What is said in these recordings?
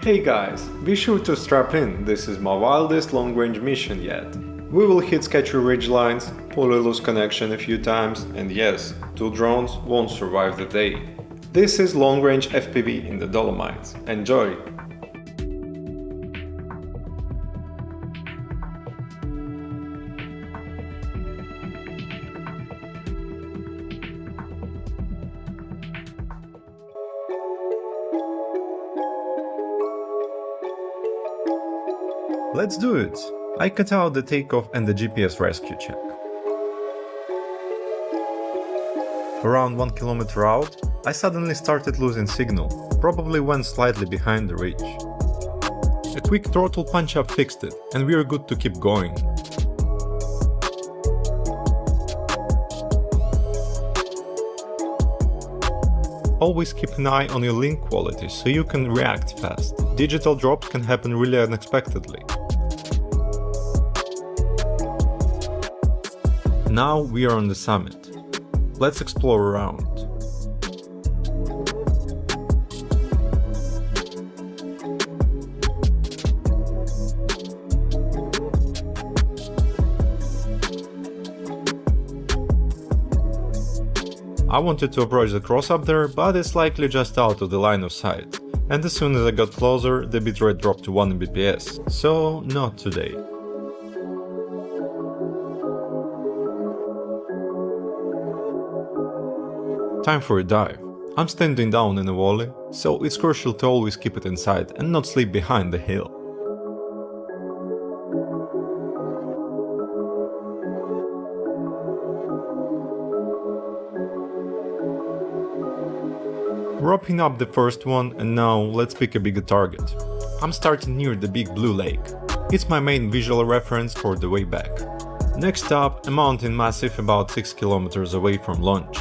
Hey guys, be sure to strap in, this is my wildest long-range mission yet. We will hit sketchy ridgelines, pull a loose connection a few times, and yes, 2 drones won't survive the day. This is long-range FPV in the Dolomites. Enjoy! Let's do it! I cut out the takeoff and the GPS rescue check. Around 1 kilometer out, I suddenly started losing signal, probably went slightly behind the ridge. A quick throttle punch-up fixed it, and we are good to keep going. Always keep an eye on your link quality so you can react fast. Digital drops can happen really unexpectedly. Now we are on the summit. Let's explore around. I wanted to approach the cross up there, but it's likely just out of the line of sight. And as soon as I got closer, the bitrate dropped to 1 Mbps, so not today. Time for a dive. I'm standing down in a valley, so it's crucial to always keep it inside and not sleep behind the hill. Wrapping up the first one, and now let's pick a bigger target. I'm starting near the big blue lake. It's my main visual reference for the way back. Next up, a mountain massif about 6 kilometers away from launch.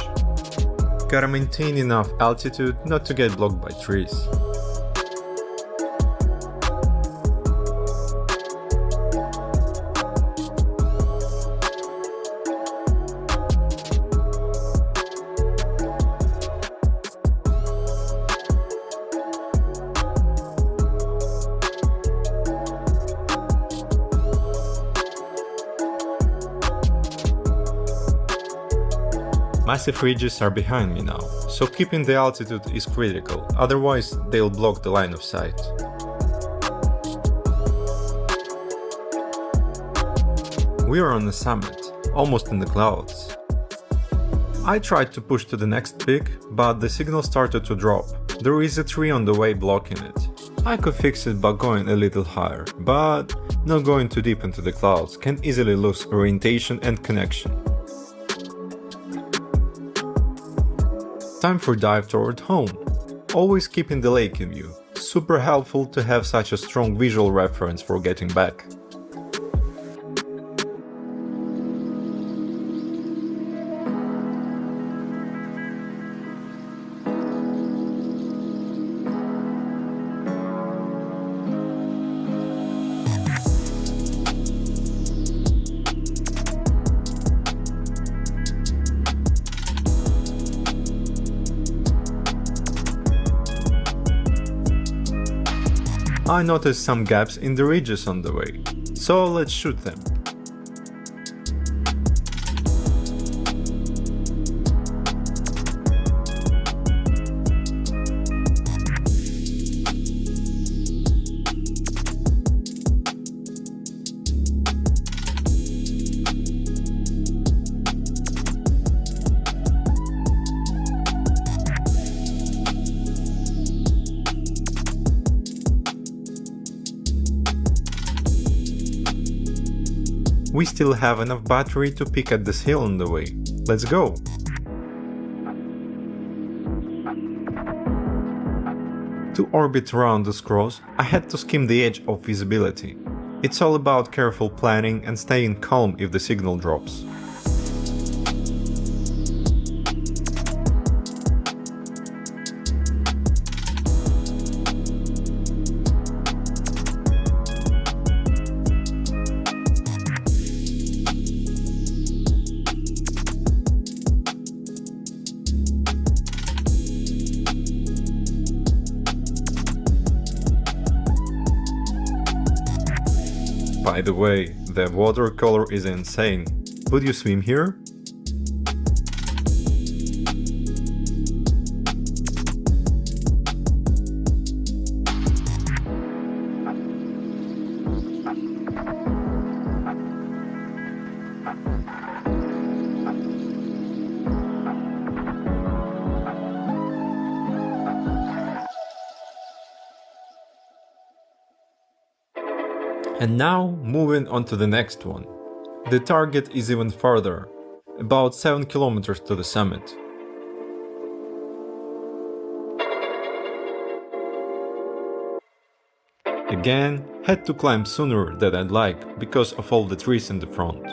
Gotta maintain enough altitude not to get blocked by trees. Massive ridges are behind me now, so keeping the altitude is critical, otherwise they'll block the line of sight. We are on the summit, almost in the clouds. I tried to push to the next peak, but the signal started to drop. There is a tree on the way blocking it. I could fix it by going a little higher, but not going too deep into the clouds can easily lose orientation and connection. Time for dive toward home. Always keeping the lake in view. Super helpful to have such a strong visual reference for getting back. I noticed some gaps in the ridges on the way, so let's shoot them. We still have enough battery to pick at this hill on the way. Let's go! To orbit around this cross, I had to skim the edge of visibility. It's all about careful planning and staying calm if the signal drops. By the way, the watercolor is insane. Would you swim here? And now, moving on to the next one. The target is even further, about 7 kilometers to the summit. Again, had to climb sooner than I'd like because of all the trees in the front.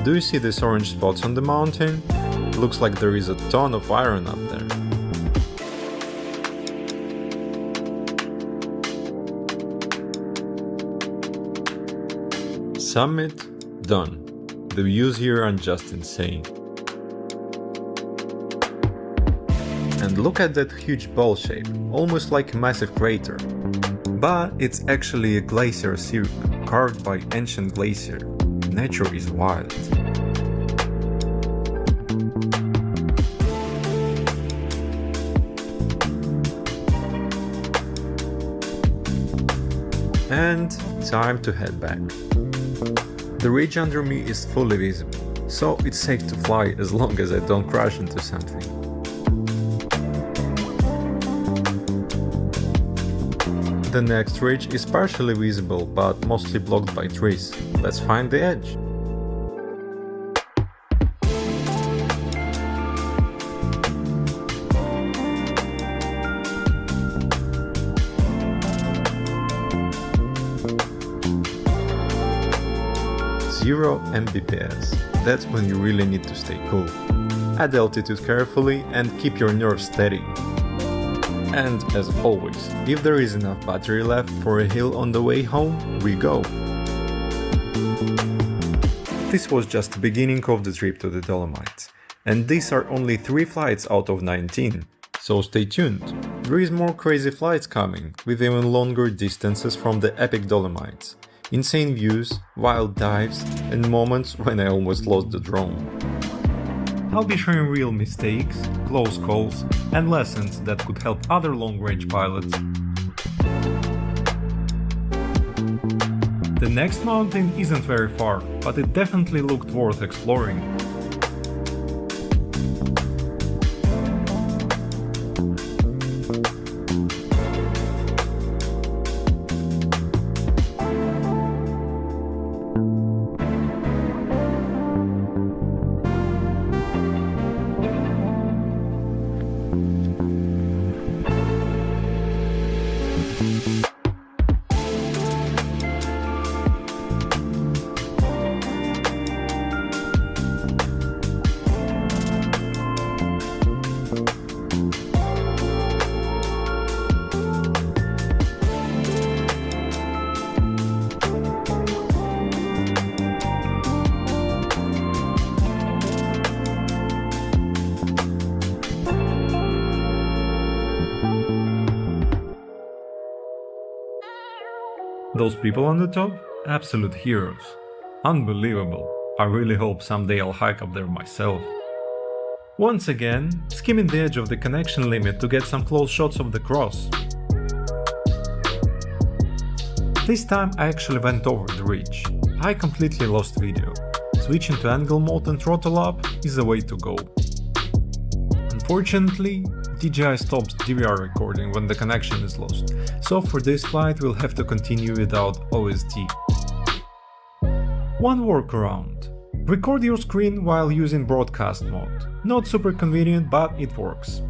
Do you see these orange spots on the mountain? Looks like there is a ton of iron up there. Summit done. The views here are just insane. And look at that huge ball shape, almost like a massive crater. But it's actually a glacier cirque, carved by ancient glacier. Nature is wild. And time to head back. The ridge under me is fully visible, so it's safe to fly as long as I don't crash into something. The next ridge is partially visible, but mostly blocked by trees. Let's find the edge. Zero Mbps. That's when you really need to stay cool. Add altitude carefully and keep your nerves steady. And as always, if there is enough battery left for a hill on the way home, we go. This was just the beginning of the trip to the Dolomites, and these are only 3 flights out of 19, so stay tuned. There is more crazy flights coming, with even longer distances from the epic Dolomites, insane views, wild dives, and moments when I almost lost the drone. I'll be sharing real mistakes, close calls, and lessons that could help other long-range pilots. The next mountain isn't very far, but it definitely looked worth exploring. Those people on the top? Absolute heroes. Unbelievable. I really hope someday I'll hike up there myself. Once again, skimming the edge of the connection limit to get some close shots of the cross. This time I actually went over the ridge. I completely lost video. Switching to angle mode and throttle up is the way to go. Unfortunately, DJI stops DVR recording when the connection is lost, so for this flight we'll have to continue without OSD. One workaround. Record your screen while using broadcast mode. Not super convenient, but it works.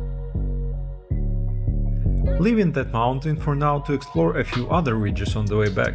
Leaving that mountain for now to explore a few other ridges on the way back.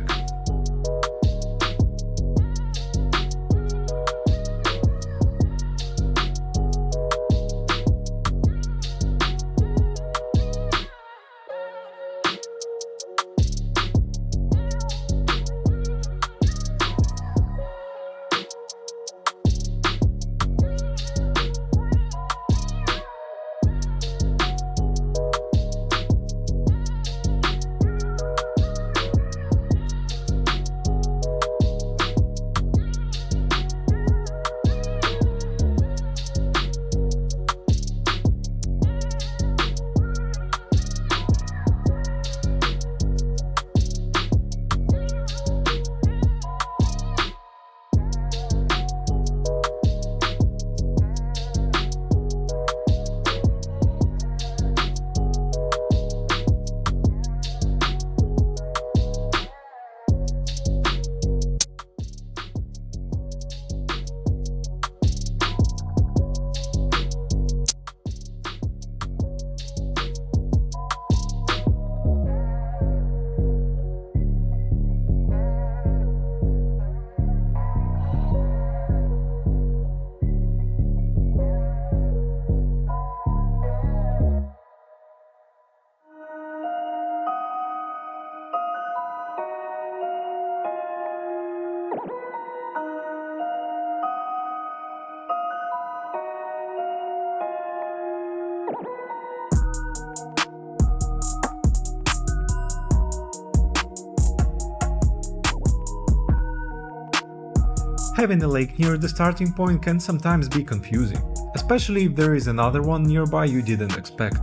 Having a lake near the starting point can sometimes be confusing, especially if there is another one nearby you didn't expect.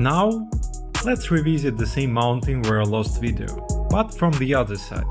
Now, let's revisit the same mountain where I lost video, but from the other side.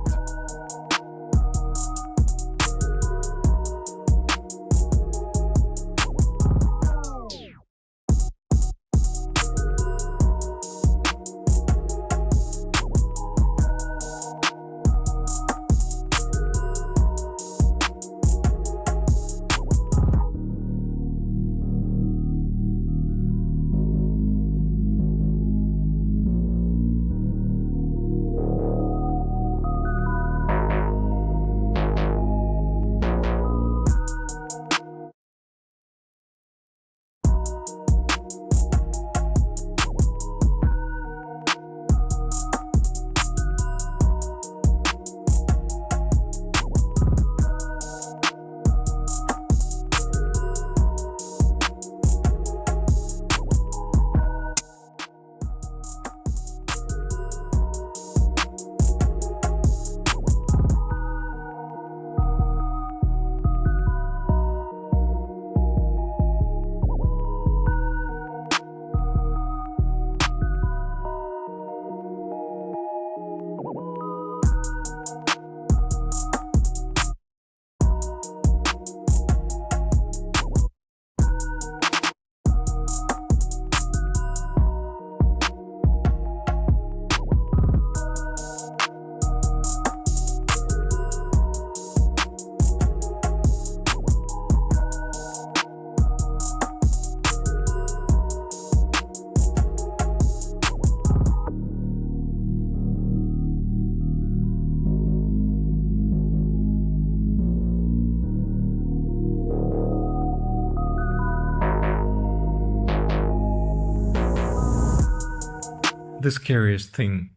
The scariest thing.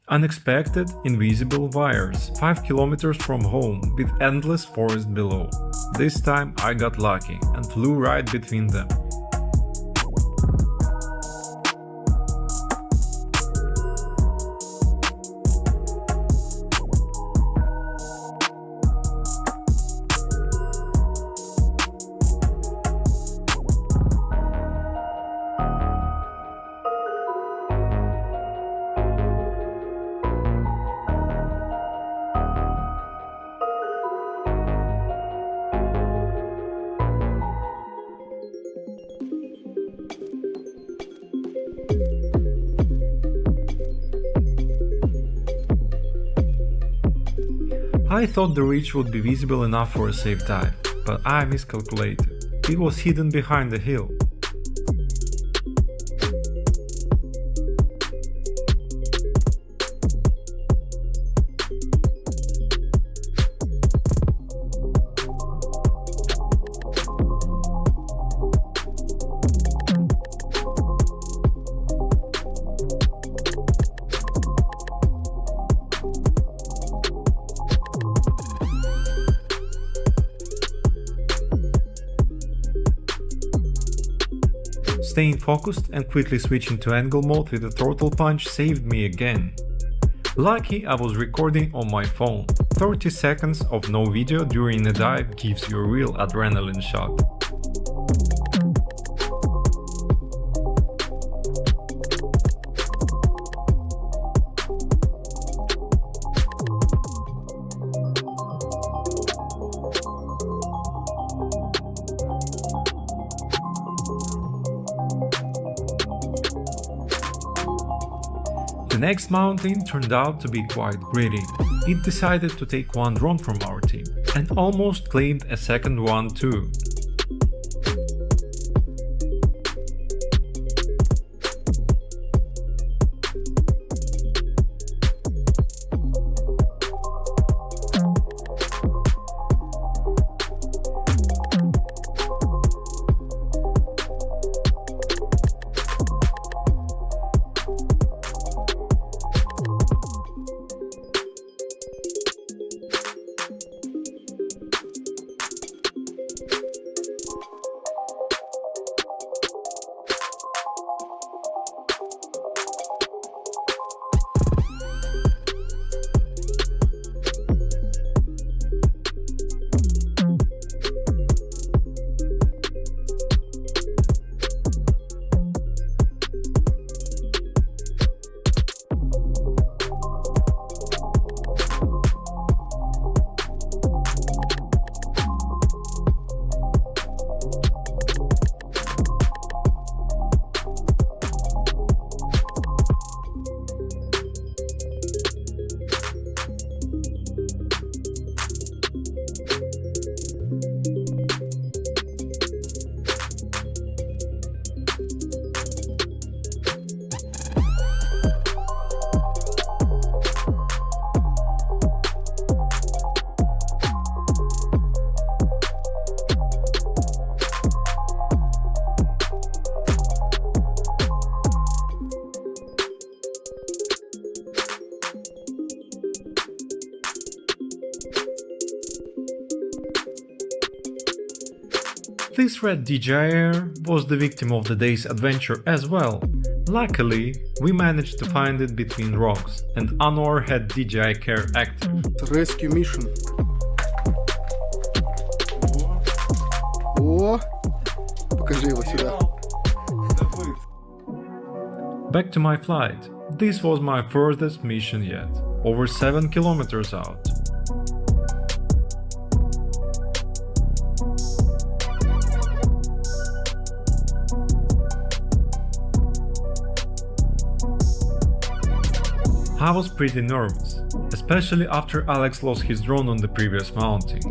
Unexpected, invisible wires, 5 kilometers from home, with endless forest below. This time I got lucky and flew right between them. I thought the ridge would be visible enough for a safe dive, but I miscalculated. It was hidden behind a hill. Staying focused and quickly switching to angle mode with the throttle punch saved me again. Lucky I was recording on my phone. 30 seconds of no video during a dive gives you a real adrenaline shot. The next mountain turned out to be quite gritty. It decided to take one drone from our team, and almost claimed a second one too. This red DJI Air was the victim of the day's adventure as well. Luckily, we managed to find it between rocks, and Anuar had DJI Care active. Rescue mission. О, покажи его сюда. Back to my flight. This was my furthest mission yet, over 7 kilometers out. I was pretty nervous, especially after Alex lost his drone on the previous mounting.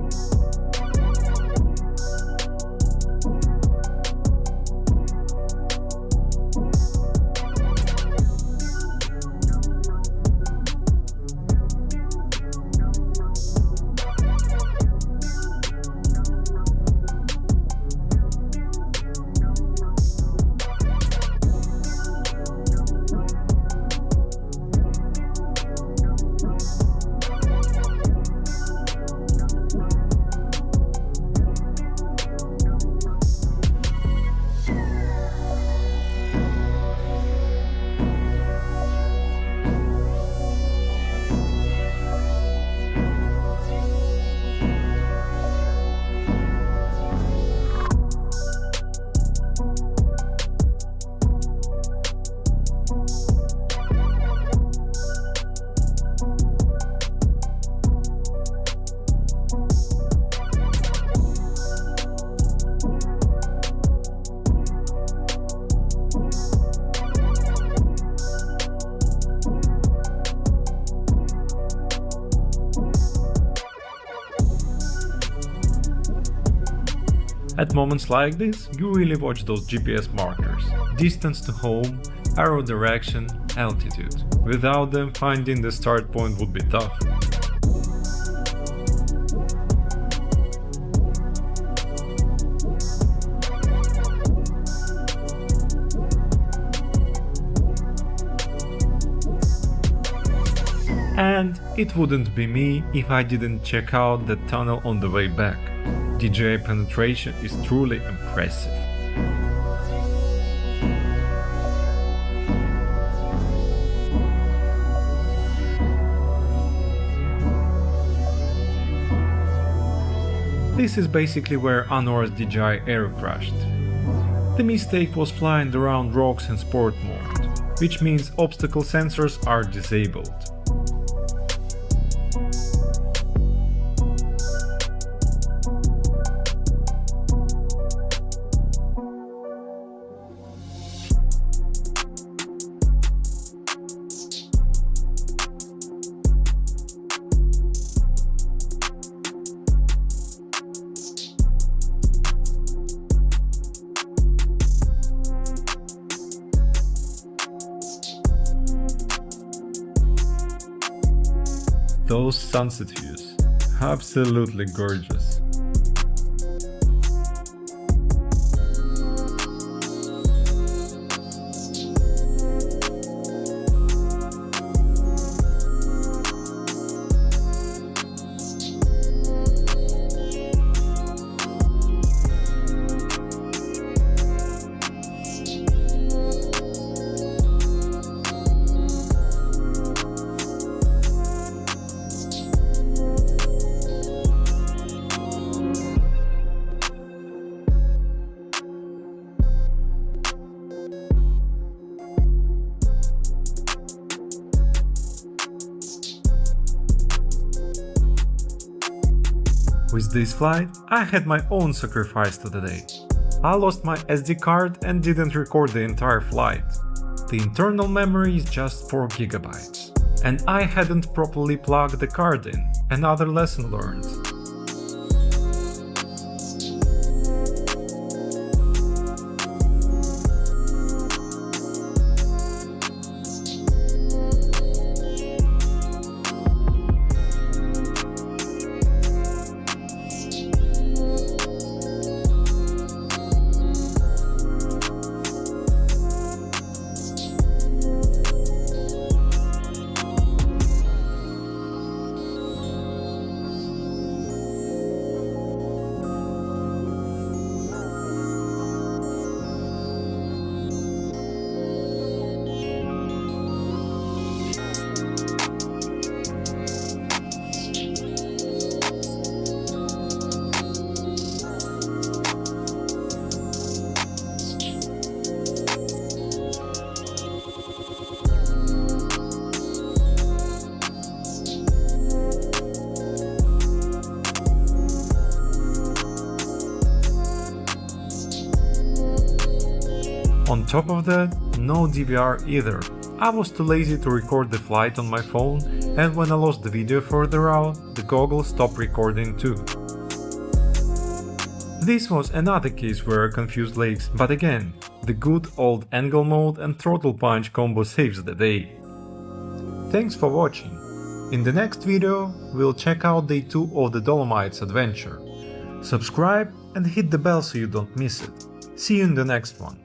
At moments like this, you really watch those GPS markers. Distance to home, arrow direction, altitude. Without them, finding the start point would be tough. And it wouldn't be me if I didn't check out the tunnel on the way back. DJI penetration is truly impressive. This is basically where Anuar's DJI Air crashed. The mistake was flying around rocks in sport mode, which means obstacle sensors are disabled. Those sunset views, absolutely gorgeous. With this flight, I had my own sacrifice to the day. I lost my SD card and didn't record the entire flight. The internal memory is just 4 GB, and I hadn't properly plugged the card in. Another lesson learned. top of that, no DVR either. I was too lazy to record the flight on my phone, and when I lost the video further out, the goggles stopped recording too. This was another case where I confused legs, but again, the good old angle mode and throttle punch combo saves the day. Thanks for watching. In the next video, we'll check out day 2 of the Dolomites adventure. Subscribe and hit the bell so you don't miss it. See you in the next one.